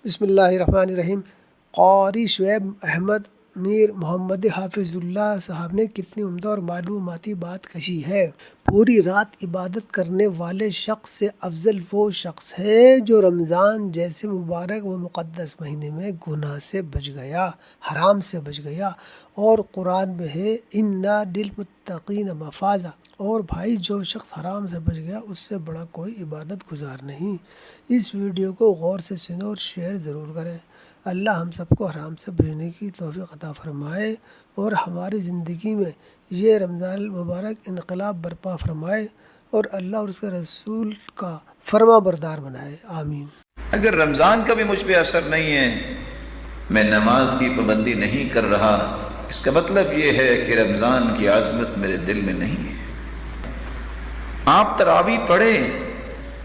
بسم اللہ الرحمن الرحیم۔ قاری شعیب احمد میر محمد حافظ اللہ صاحب نے کتنی عمدہ اور معلوماتی بات کہی ہے۔ پوری رات عبادت کرنے والے شخص سے افضل وہ شخص ہے جو رمضان جیسے مبارک و مقدس مہینے میں گناہ سے بچ گیا، حرام سے بچ گیا، اور قرآن میں ہے اِنَّ لِلْمُتَّقِينَ مَفَازًا۔ اور بھائی جو شخص حرام سے بچ گیا اس سے بڑا کوئی عبادت گزار نہیں۔ اس ویڈیو کو غور سے سنو اور شیئر ضرور کریں۔ اللہ ہم سب کو حرام سے بچنے کی توفیق عطا فرمائے اور ہماری زندگی میں یہ رمضان المبارک انقلاب برپا فرمائے اور اللہ اور اس کے رسول کا فرما بردار بنائے، آمین۔ اگر رمضان کا بھی مجھ پہ اثر نہیں ہے، میں نماز کی پابندی نہیں کر رہا، اس کا مطلب یہ ہے کہ رمضان کی عظمت میرے دل میں نہیں ہے۔ آپ تراویح پڑھیں،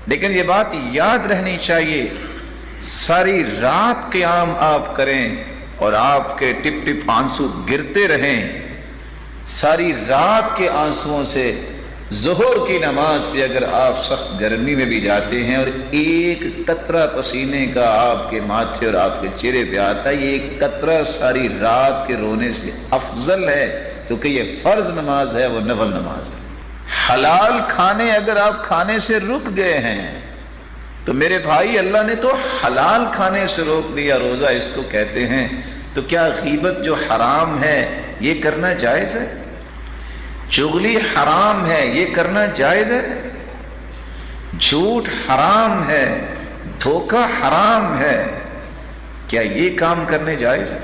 لیکن یہ بات یاد رہنی چاہیے، ساری رات قیام آپ کریں اور آپ کے ٹپ ٹپ آنسو گرتے رہیں، ساری رات کے آنسوؤں سے ظہر کی نماز پہ اگر آپ سخت گرمی میں بھی جاتے ہیں اور ایک قطرہ پسینے کا آپ کے ماتھے اور آپ کے چہرے پہ آتا ہے، یہ ایک قطرہ ساری رات کے رونے سے افضل ہے، کیونکہ یہ فرض نماز ہے، وہ نفل نماز ہے۔ حلال کھانے اگر آپ کھانے سے رک گئے ہیں تو میرے بھائی، اللہ نے تو حلال کھانے سے روک دیا، روزہ اس کو کہتے ہیں، تو کیا غیبت جو حرام ہے یہ کرنا جائز ہے؟ چغلی حرام ہے، یہ کرنا جائز ہے؟ جھوٹ حرام ہے، دھوکہ حرام ہے، کیا یہ کام کرنے جائز ہے؟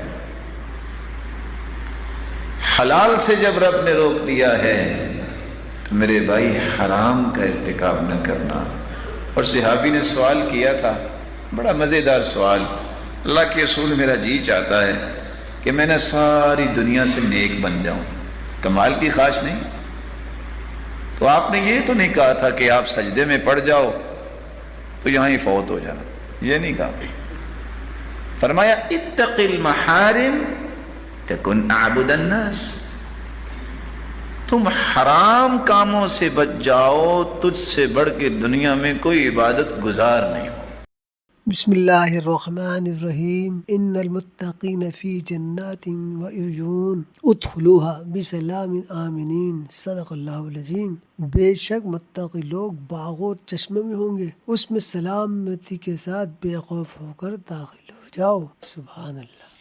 حلال سے جب رب نے روک دیا ہے تو میرے بھائی حرام کا ارتکاب نہ کرنا۔ اور صحابی نے سوال کیا تھا، بڑا مزیدار سوال، اللہ کے رسول میرا جی چاہتا ہے کہ میں نے ساری دنیا سے نیک بن جاؤں، کمال کی خواہش نہیں؟ تو آپ نے یہ تو نہیں کہا تھا کہ آپ سجدے میں پڑ جاؤ تو یہاں ہی فوت ہو جانا، یہ نہیں کہا۔ فرمایا اتق المحارم تکن اعبد الناس، تم حرام کاموں سے بچ جاؤ، تجھ سے بڑھ کے دنیا میں کوئی عبادت گزار نہیں ہو۔ بسم اللہ الرحمن الرحیم۔ ان المتقین فی جنات وعیون ادخلوها بسلام آمنین، صدق اللہ العظیم۔ بے شک متقی لوگ باغوں اور چشمے میں ہوں گے، اس میں سلامتی کے ساتھ بے خوف ہو کر داخل ہو جاؤ، سبحان اللہ۔